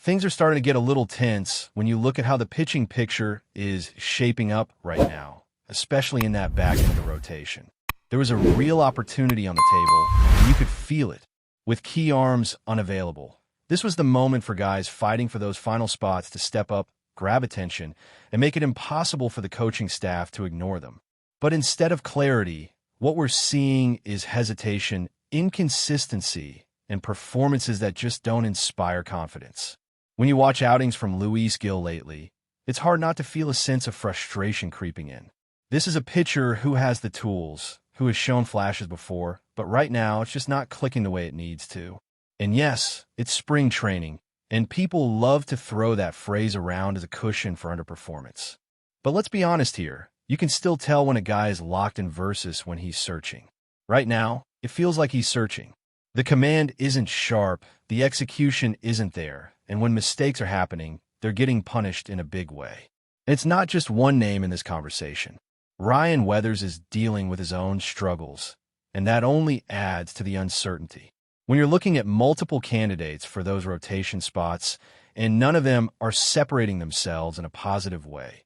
things are starting to get a little tense when you look at how the pitching picture is shaping up right now, especially in that back end of the rotation. There was a real opportunity on the table, and you could feel it, with key arms unavailable. This was the moment for guys fighting for those final spots to step up, grab attention, and make it impossible for the coaching staff to ignore them. But instead of clarity, what we're seeing is hesitation, inconsistency, and performances that just don't inspire confidence. When you watch outings from Luis Gil lately, it's hard not to feel a sense of frustration creeping in. This is a pitcher who has the tools, who has shown flashes before, but right now it's just not clicking the way it needs to. And yes, it's spring training, and people love to throw that phrase around as a cushion for underperformance. But let's be honest here, you can still tell when a guy is locked in versus when he's searching. Right now, it feels like he's searching. The command isn't sharp, the execution isn't there, and when mistakes are happening, they're getting punished in a big way. And it's not just one name in this conversation. Ryan Weathers is dealing with his own struggles, and that only adds to the uncertainty. When you're looking at multiple candidates for those rotation spots, and none of them are separating themselves in a positive way,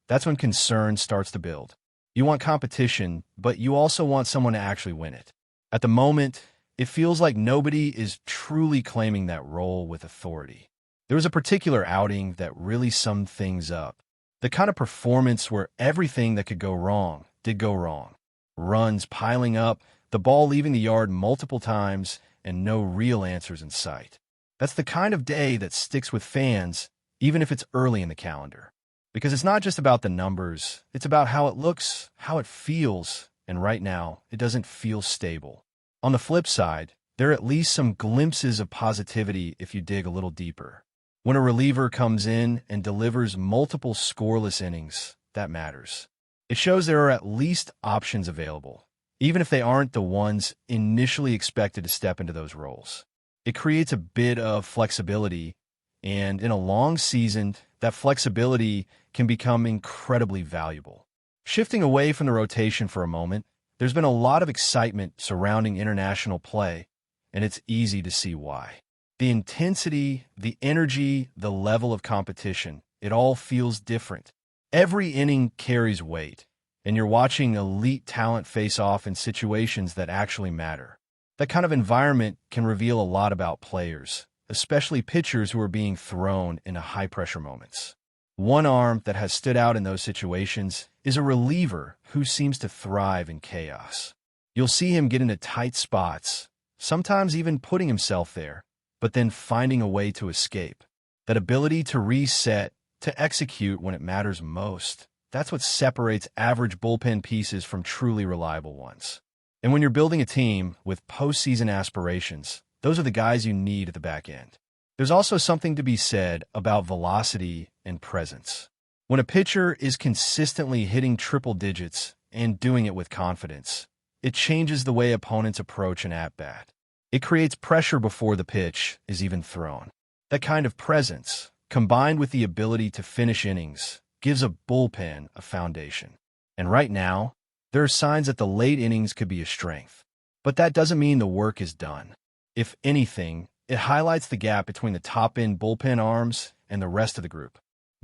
that's when concern starts to build. You want competition, but you also want someone to actually win it. At the moment, it feels like nobody is truly claiming that role with authority. There was a particular outing that really summed things up. The kind of performance where everything that could go wrong did go wrong. Runs piling up, the ball leaving the yard multiple times, and no real answers in sight. That's the kind of day that sticks with fans, even if it's early in the calendar. Because it's not just about the numbers, it's about how it looks, how it feels, and right now, it doesn't feel stable. On the flip side, there are at least some glimpses of positivity if you dig a little deeper. When a reliever comes in and delivers multiple scoreless innings, that matters. It shows there are at least options available, even if they aren't the ones initially expected to step into those roles. It creates a bit of flexibility, and in a long season, that flexibility can become incredibly valuable. Shifting away from the rotation for a moment, there's been a lot of excitement surrounding international play, and it's easy to see why. The intensity, the energy, the level of competition, it all feels different. Every inning carries weight, and you're watching elite talent face off in situations that actually matter. That kind of environment can reveal a lot about players, especially pitchers who are being thrown into high-pressure moments. One arm that has stood out in those situations is a reliever who seems to thrive in chaos. You'll see him get into tight spots, sometimes even putting himself there, but then finding a way to escape. That ability to reset, to execute when it matters most, that's what separates average bullpen pieces from truly reliable ones. And when you're building a team with postseason aspirations, those are the guys you need at the back end. There's also something to be said about velocity and presence. When a pitcher is consistently hitting triple digits and doing it with confidence, it changes the way opponents approach an at-bat. It creates pressure before the pitch is even thrown. That kind of presence, combined with the ability to finish innings, gives a bullpen a foundation. And right now, there are signs that the late innings could be a strength. But that doesn't mean the work is done. If anything, it highlights the gap between the top-end bullpen arms and the rest of the group.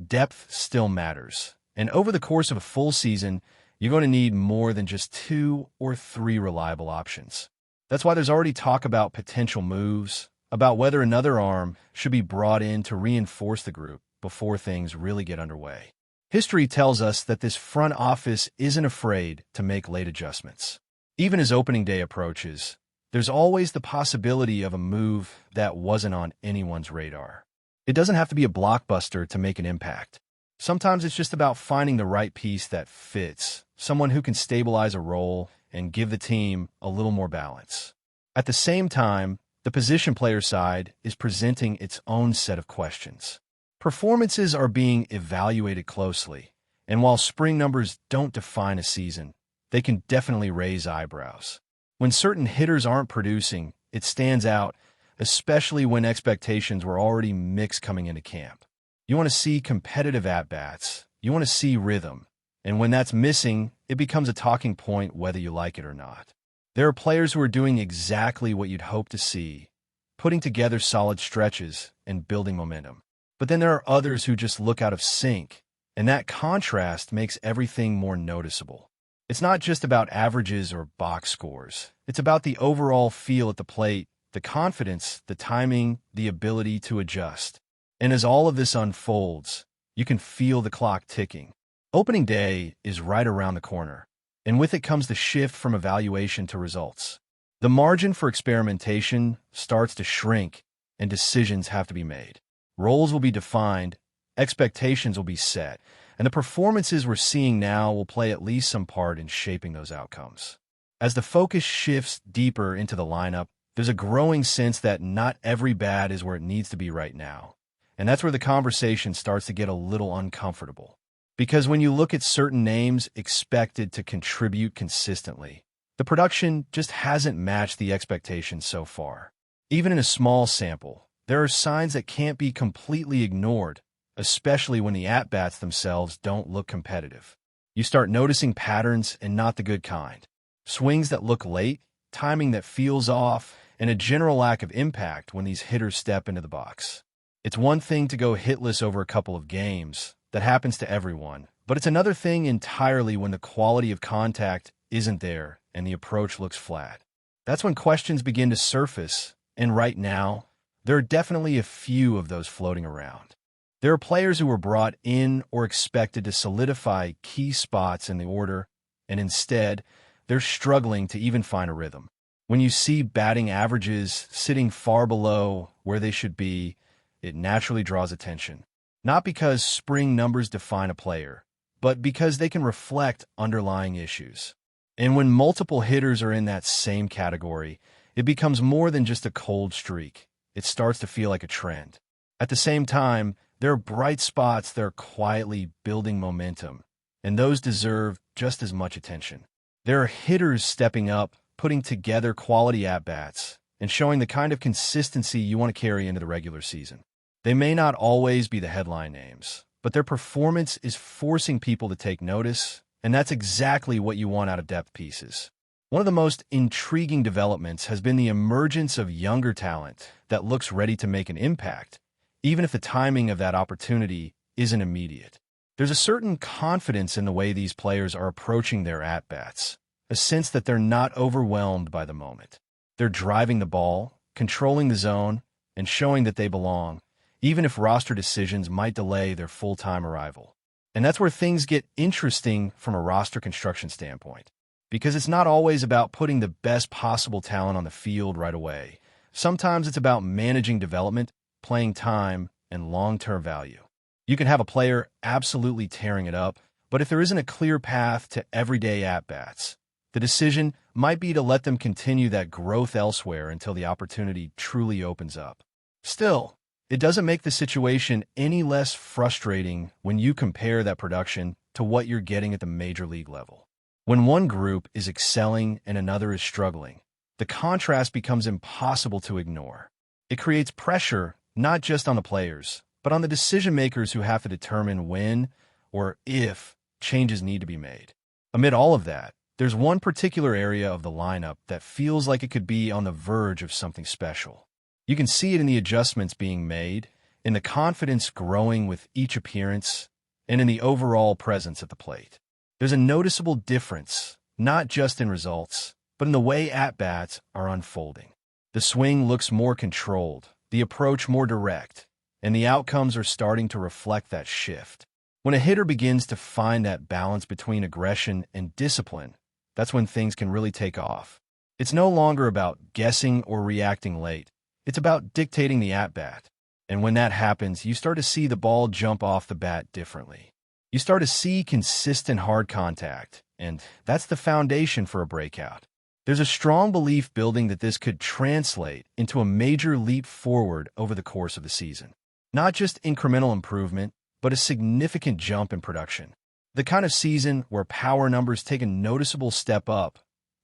Depth still matters, and over the course of a full season, you're going to need more than just 2 or 3 reliable options. That's why there's already talk about potential moves, about whether another arm should be brought in to reinforce the group before things really get underway. History tells us that this front office isn't afraid to make late adjustments. Even as opening day approaches, there's always the possibility of a move that wasn't on anyone's radar. It doesn't have to be a blockbuster to make an impact. Sometimes it's just about finding the right piece that fits, someone who can stabilize a role and give the team a little more balance. At the same time, the position player side is presenting its own set of questions. Performances are being evaluated closely, and while spring numbers don't define a season, they can definitely raise eyebrows. When certain hitters aren't producing, it stands out, especially when expectations were already mixed coming into camp. You want to see competitive at-bats, you want to see rhythm, and when that's missing, it becomes a talking point whether you like it or not. There are players who are doing exactly what you'd hope to see, putting together solid stretches and building momentum. But then there are others who just look out of sync, and that contrast makes everything more noticeable. It's not just about averages or box scores. It's about the overall feel at the plate, the confidence, the timing, the ability to adjust. And as all of this unfolds, you can feel the clock ticking. Opening day is right around the corner, and with it comes the shift from evaluation to results. The margin for experimentation starts to shrink, and decisions have to be made. Roles will be defined, expectations will be set, and the performances we're seeing now will play at least some part in shaping those outcomes. As the focus shifts deeper into the lineup, there's a growing sense that not every bat is where it needs to be right now. And that's where the conversation starts to get a little uncomfortable. Because when you look at certain names expected to contribute consistently, the production just hasn't matched the expectations so far. Even in a small sample, there are signs that can't be completely ignored, especially when the at-bats themselves don't look competitive. You start noticing patterns and not the good kind. Swings that look late, timing that feels off, and a general lack of impact when these hitters step into the box. It's one thing to go hitless over a couple of games. That happens to everyone. But it's another thing entirely when the quality of contact isn't there and the approach looks flat. That's when questions begin to surface, and right now, there are definitely a few of those floating around. There are players who were brought in or expected to solidify key spots in the order, and instead, they're struggling to even find a rhythm. When you see batting averages sitting far below where they should be, it naturally draws attention. Not because spring numbers define a player, but because they can reflect underlying issues. And when multiple hitters are in that same category, it becomes more than just a cold streak. It starts to feel like a trend. At the same time, there are bright spots that are quietly building momentum, and those deserve just as much attention. There are hitters stepping up, putting together quality at-bats, and showing the kind of consistency you want to carry into the regular season. They may not always be the headline names, but their performance is forcing people to take notice, and that's exactly what you want out of depth pieces. One of the most intriguing developments has been the emergence of younger talent that looks ready to make an impact, even if the timing of that opportunity isn't immediate. There's a certain confidence in the way these players are approaching their at-bats, a sense that they're not overwhelmed by the moment. They're driving the ball, controlling the zone, and showing that they belong, even if roster decisions might delay their full-time arrival. And that's where things get interesting from a roster construction standpoint, because it's not always about putting the best possible talent on the field right away. Sometimes it's about managing development, playing time, and long-term value. You can have a player absolutely tearing it up, but if there isn't a clear path to everyday at-bats, the decision might be to let them continue that growth elsewhere until the opportunity truly opens up. Still, it doesn't make the situation any less frustrating when you compare that production to what you're getting at the major league level. When one group is excelling and another is struggling, the contrast becomes impossible to ignore. It creates pressure not just on the players, but on the decision-makers who have to determine when or if changes need to be made. Amid all of that, there's one particular area of the lineup that feels like it could be on the verge of something special. You can see it in the adjustments being made, in the confidence growing with each appearance, and in the overall presence at the plate. There's a noticeable difference, not just in results, but in the way at-bats are unfolding. The swing looks more controlled, the approach more direct, and the outcomes are starting to reflect that shift. When a hitter begins to find that balance between aggression and discipline, that's when things can really take off. It's no longer about guessing or reacting late. It's about dictating the at-bat. And when that happens, you start to see the ball jump off the bat differently. You start to see consistent hard contact, and that's the foundation for a breakout. There's a strong belief building that this could translate into a major leap forward over the course of the season. Not just incremental improvement, but a significant jump in production. The kind of season where power numbers take a noticeable step up,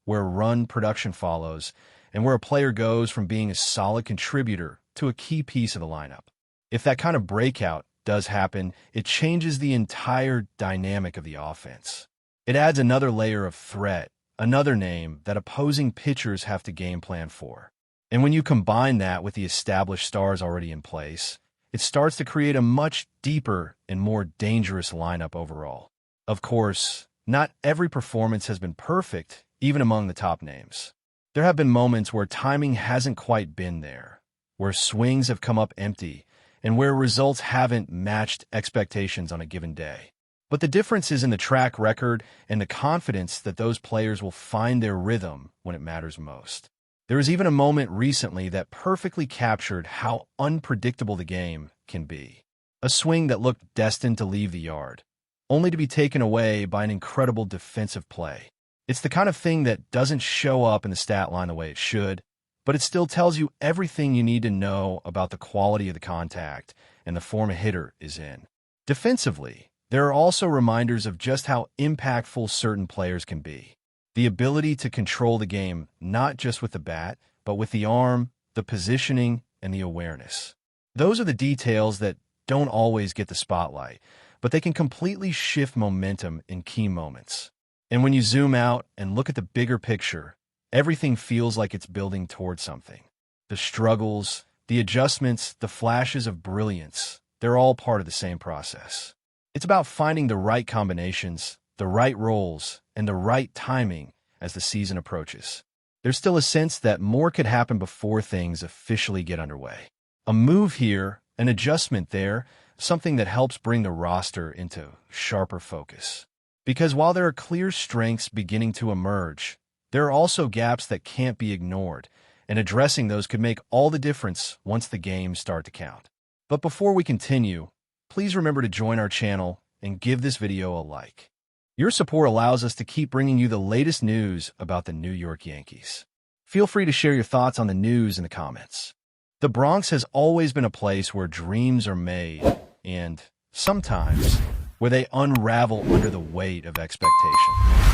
where run production follows, and where a player goes from being a solid contributor to a key piece of the lineup. If that kind of breakout does happen, it changes the entire dynamic of the offense. It adds another layer of threat, another name that opposing pitchers have to game plan for. And when you combine that with the established stars already in place, it starts to create a much deeper and more dangerous lineup overall. Of course, not every performance has been perfect, even among the top names. There have been moments where timing hasn't quite been there, where swings have come up empty, and where results haven't matched expectations on a given day. But the difference is in the track record and the confidence that those players will find their rhythm when it matters most. There was even a moment recently that perfectly captured how unpredictable the game can be. A swing that looked destined to leave the yard, only to be taken away by an incredible defensive play. It's the kind of thing that doesn't show up in the stat line the way it should, but it still tells you everything you need to know about the quality of the contact and the form a hitter is in. Defensively, there are also reminders of just how impactful certain players can be. The ability to control the game not just with the bat, but with the arm, the positioning, and the awareness. Those are the details that don't always get the spotlight, but they can completely shift momentum in key moments. And when you zoom out and look at the bigger picture, everything feels like it's building towards something. The struggles, the adjustments, the flashes of brilliance, they're all part of the same process. It's about finding the right combinations, the right roles, and the right timing as the season approaches. There's still a sense that more could happen before things officially get underway. A move here, an adjustment there, something that helps bring the roster into sharper focus. Because while there are clear strengths beginning to emerge, there are also gaps that can't be ignored, and addressing those could make all the difference once the games start to count. But before we continue, please remember to join our channel and give this video a like. Your support allows us to keep bringing you the latest news about the New York Yankees. Feel free to share your thoughts on the news in the comments. The Bronx has always been a place where dreams are made, and sometimes where they unravel under the weight of expectation.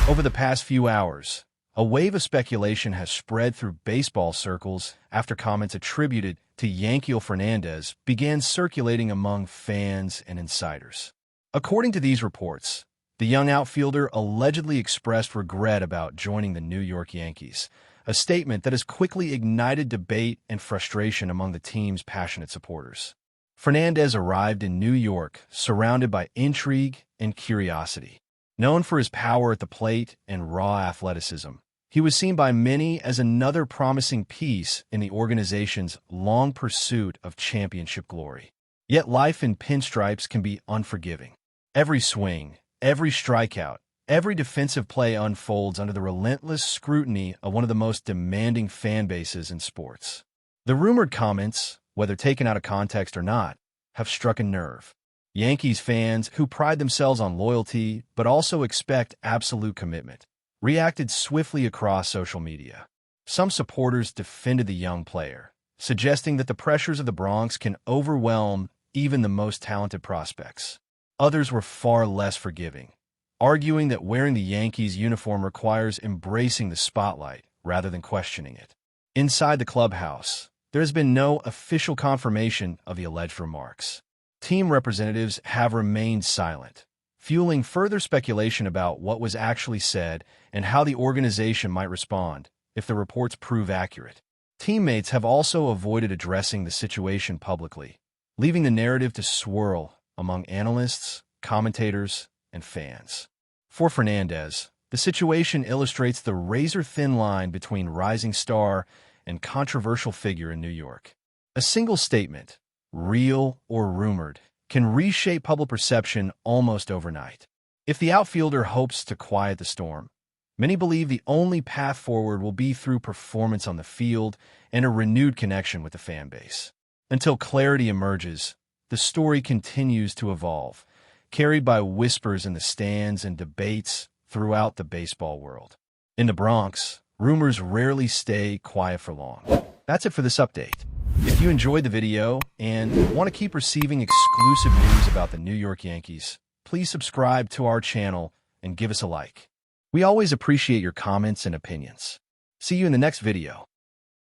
Over the past few hours, a wave of speculation has spread through baseball circles after comments attributed to Yanquiel Fernández began circulating among fans and insiders. According to these reports, the young outfielder allegedly expressed regret about joining the New York Yankees, a statement that has quickly ignited debate and frustration among the team's passionate supporters. Fernandez arrived in New York surrounded by intrigue and curiosity. Known for his power at the plate and raw athleticism, he was seen by many as another promising piece in the organization's long pursuit of championship glory. Yet life in pinstripes can be unforgiving. Every swing, every strikeout, every defensive play unfolds under the relentless scrutiny of one of the most demanding fan bases in sports. The rumored comments, whether taken out of context or not, have struck a nerve. Yankees fans, who pride themselves on loyalty but also expect absolute commitment, reacted swiftly across social media. Some supporters defended the young player, suggesting that the pressures of the Bronx can overwhelm even the most talented prospects. Others were far less forgiving, arguing that wearing the Yankees uniform requires embracing the spotlight rather than questioning it. Inside the clubhouse, there has been no official confirmation of the alleged remarks. Team representatives have remained silent, fueling further speculation about what was actually said and how the organization might respond if the reports prove accurate. Teammates have also avoided addressing the situation publicly, leaving the narrative to swirl among analysts, commentators, and fans. For Fernandez, the situation illustrates the razor-thin line between rising star and controversial figure in New York. A single statement, real or rumored, can reshape public perception almost overnight. If the outfielder hopes to quiet the storm, many believe the only path forward will be through performance on the field and a renewed connection with the fan base. Until clarity emerges, the story continues to evolve, carried by whispers in the stands and debates throughout the baseball world. In the Bronx, rumors rarely stay quiet for long. That's it for this update. If you enjoyed the video and want to keep receiving exclusive news about the New York Yankees, please subscribe to our channel and give us a like. We always appreciate your comments and opinions. See you in the next video.